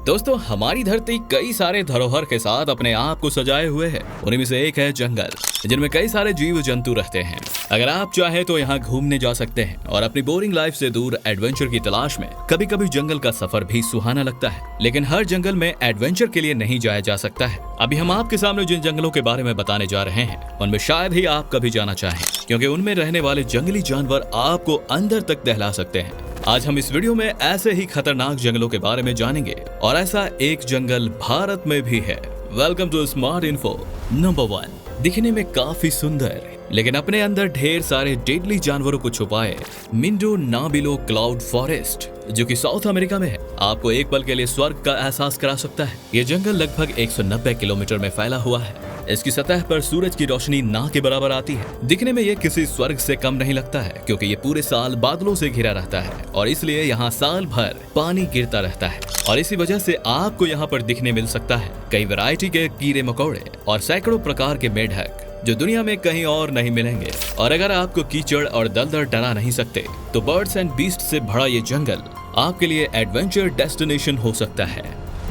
दोस्तों, हमारी धरती कई सारे धरोहर के साथ अपने आप को सजाए हुए है। उन्हीं में से एक है जंगल, जिनमें कई सारे जीव जंतु रहते हैं। अगर आप चाहे तो यहाँ घूमने जा सकते हैं और अपनी बोरिंग लाइफ से दूर एडवेंचर की तलाश में। कभी कभी जंगल का सफर भी सुहाना लगता है, लेकिन हर जंगल में एडवेंचर के लिए नहीं जाया जा सकता है। अभी हम आपके सामने जिन जंगलों के बारे में बताने जा रहे हैं, उनमें शायद ही आप कभी जाना चाहें, क्योंकि उनमें रहने वाले जंगली जानवर आपको अंदर तक दहला सकते हैं। आज हम इस वीडियो में ऐसे ही खतरनाक जंगलों के बारे में जानेंगे, और ऐसा एक जंगल भारत में भी है। Welcome to Smart Info. Number 1, दिखने में काफी सुंदर लेकिन अपने अंदर ढेर सारे डेडली जानवरों को छुपाए मिंडो नाबिलो क्लाउड फॉरेस्ट, जो कि साउथ अमेरिका में है, आपको एक पल के लिए स्वर्ग का एहसास करा सकता है। ये जंगल लगभग 190 किलोमीटर में फैला हुआ है। इसकी सतह पर सूरज की रोशनी ना के बराबर आती है। दिखने में ये किसी स्वर्ग से कम नहीं लगता है, क्योंकि ये पूरे साल बादलों से घिरा रहता है और इसलिए यहाँ साल भर पानी गिरता रहता है। और इसी वजह से आपको यहाँ पर दिखने मिल सकता है कई वैरायटी के कीड़े मकोड़े और सैकड़ों प्रकार के मेढक, जो दुनिया में कहीं और नहीं मिलेंगे। और अगर आपको कीचड़ और दलदल डरा नहीं सकते, तो बर्ड्स एंड बीस्ट से भरा ये जंगल आपके लिए एडवेंचर डेस्टिनेशन हो सकता है।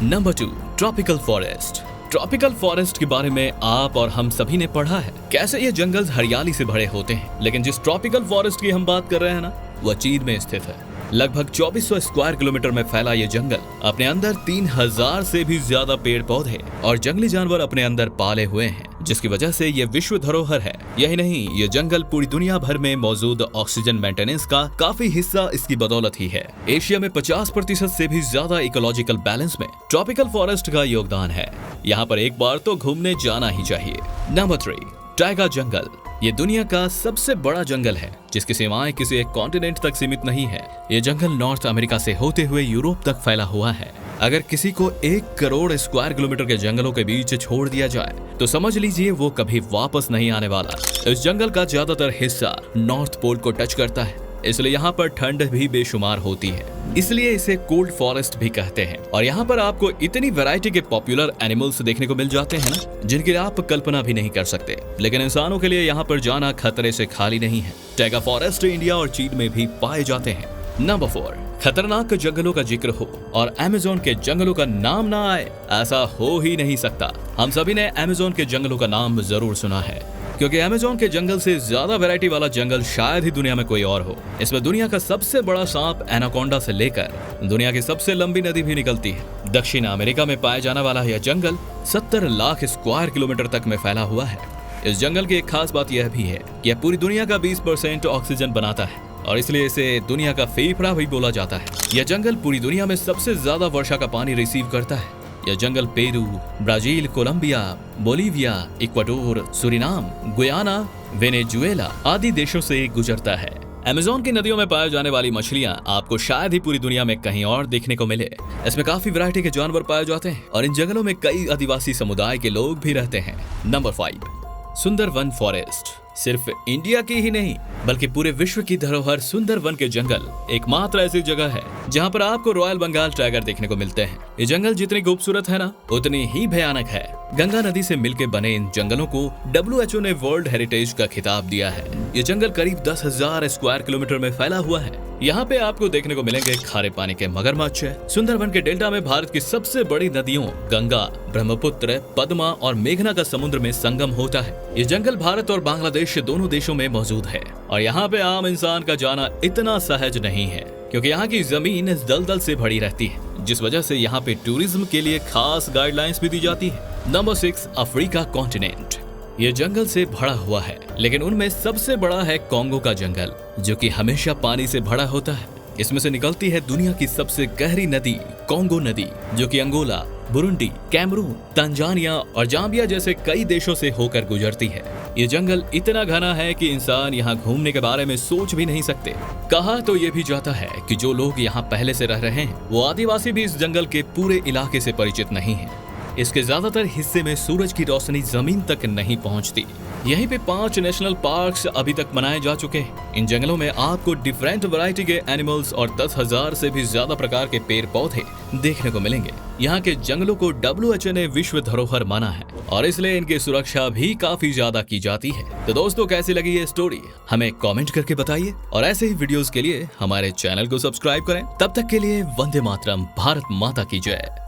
Number 2, tropical forest. Tropical forest के बारे में आप और हम सभी ने पढ़ा है, कैसे ये जंगल हरियाली से भरे होते हैं। लेकिन जिस ट्रॉपिकल फॉरेस्ट की हम बात कर रहे हैं ना, वह चीन में स्थित है। लगभग 2400 स्क्वायर किलोमीटर में फैला ये जंगल अपने अंदर 3000 से भी ज्यादा पेड़ पौधे और जंगली जानवर अपने अंदर पाले हुए हैं, जिसकी वजह से ये विश्व धरोहर है। यही नहीं, ये जंगल पूरी दुनिया भर में मौजूद ऑक्सीजन मेंटेनेंस का काफी हिस्सा इसकी बदौलत ही है। एशिया में 50% से भी ज्यादा इकोलॉजिकल बैलेंस में ट्रॉपिकल फॉरेस्ट का योगदान है। यहाँ पर एक बार तो घूमने जाना ही चाहिए। नंबर 3, टाइगा जंगल। ये दुनिया का सबसे बड़ा जंगल है, जिसकी सीमाएं किसी एक कॉन्टिनेंट तक सीमित नहीं है। ये जंगल नॉर्थ अमेरिका से होते हुए यूरोप तक फैला हुआ है। अगर किसी को 1 करोड़ स्क्वायर किलोमीटर के जंगलों के बीच छोड़ दिया जाए, तो समझ लीजिए वो कभी वापस नहीं आने वाला। इस जंगल का ज्यादातर हिस्सा नॉर्थ पोल को टच करता है, इसलिए यहाँ पर ठंड भी बेशुमार होती है। इसलिए इसे कोल्ड फॉरेस्ट भी कहते हैं। और यहाँ पर आपको इतनी वैरायटी के पॉपुलर एनिमल्स देखने को मिल जाते हैं ना, जिनकी आप कल्पना भी नहीं कर सकते। लेकिन इंसानों के लिए यहाँ पर जाना खतरे से खाली नहीं है। टाइगा फॉरेस्ट इंडिया और चीन में भी पाए जाते हैं। नंबर 4, खतरनाक जंगलों का जिक्र हो और अमेज़न के जंगलों का नाम ना आए, ऐसा हो ही नहीं सकता। हम सभी ने अमेज़न के जंगलों का नाम जरूर सुना है, क्योंकि अमेज़न के जंगल से ज्यादा वैरायटी वाला जंगल शायद ही दुनिया में कोई और हो। इसमें दुनिया का सबसे बड़ा सांप एनाकोंडा से लेकर दुनिया की सबसे लंबी नदी भी निकलती है। दक्षिण अमेरिका में पाया जाने वाला यह जंगल 70 लाख स्क्वायर किलोमीटर तक में फैला हुआ है। इस जंगल की एक खास बात यह भी है कि यह पूरी दुनिया का 20% ऑक्सीजन बनाता है, और इसलिए इसे दुनिया का फेफड़ा भी बोला जाता है। यह जंगल पूरी दुनिया में सबसे ज्यादा वर्षा का पानी रिसीव करता है। यह जंगल Peru, Brazil, Colombia, Bolivia, Ecuador, Suriname, Guyana, Venezuela आदि देशों से गुजरता है। अमेज़न की नदियों में पाए जाने वाली मछलियां आपको शायद ही पूरी दुनिया में कहीं और देखने को मिले। इसमें काफी वैरायटी के जानवर पाए जाते हैं, और इन जंगलों में कई आदिवासी समुदाय के लोग भी रहते हैं। Number 5, Sundarban forest. सिर्फ इंडिया की ही नहीं, बल्कि पूरे विश्व की धरोहर सुंदरवन के जंगल एकमात्र ऐसी जगह है जहां पर आपको रॉयल बंगाल टाइगर देखने को मिलते हैं। ये जंगल जितनी खूबसूरत है ना, उतनी ही भयानक है। गंगा नदी से मिलकर बने इन जंगलों को WHO ने वर्ल्ड हेरिटेज का खिताब दिया है। ये जंगल करीब 10,000 स्क्वायर किलोमीटर में फैला हुआ है। यहाँ पे आपको देखने को मिलेंगे खारे पानी के मगरमच्छ। सुंदरवन के डेल्टा में भारत की सबसे बड़ी नदियों गंगा, ब्रह्मपुत्र, पद्मा और मेघना का समुद्र में संगम होता है। ये जंगल भारत और बांग्लादेश दोनों देशों में मौजूद है, और यहाँ पे आम इंसान का जाना इतना सहज नहीं है, क्योंकि यहाँ की जमीन दलदल से भरी रहती है, जिस वजह से यहाँ पे टूरिज्म के लिए खास गाइडलाइंस भी दी जाती है। Number 6, Africa continent. ये जंगल से भरा हुआ है, लेकिन उनमें सबसे बड़ा है कॉन्गो का जंगल, जो कि हमेशा पानी से भरा होता है। इसमें से निकलती है दुनिया की सबसे गहरी नदी कॉन्गो नदी, जो कि अंगोला, बुरुंडी, कैमरून, तंजानिया और जाम्बिया जैसे कई देशों से होकर गुजरती है। ये जंगल इतना घना है कि इंसान यहाँ घूमने के बारे में सोच भी नहीं सकते। कहा तो ये भी जाता है कि जो लोग यहाँ पहले से रह रहे हैं, वो आदिवासी भी इस जंगल के पूरे इलाके से परिचित नहीं है। इसके ज्यादातर हिस्से में सूरज की रोशनी जमीन तक नहीं पहुंचती। यहीं पे 5 नेशनल पार्क्स अभी तक बनाए जा चुके हैं। इन जंगलों में आपको डिफरेंट वैरायटी के एनिमल्स और 10,000 से भी ज्यादा प्रकार के पेड़ पौधे देखने को मिलेंगे। यहाँ के जंगलों को WHO ने विश्व धरोहर माना है, और इसलिए इनकी सुरक्षा भी काफी ज्यादा की जाती है। तो दोस्तों, कैसी लगी ये स्टोरी हमें कमेंट करके बताइए, और ऐसे ही वीडियोस के लिए हमारे चैनल को सब्सक्राइब करें। तब तक के लिए वंदे मातरम, भारत माता की जय।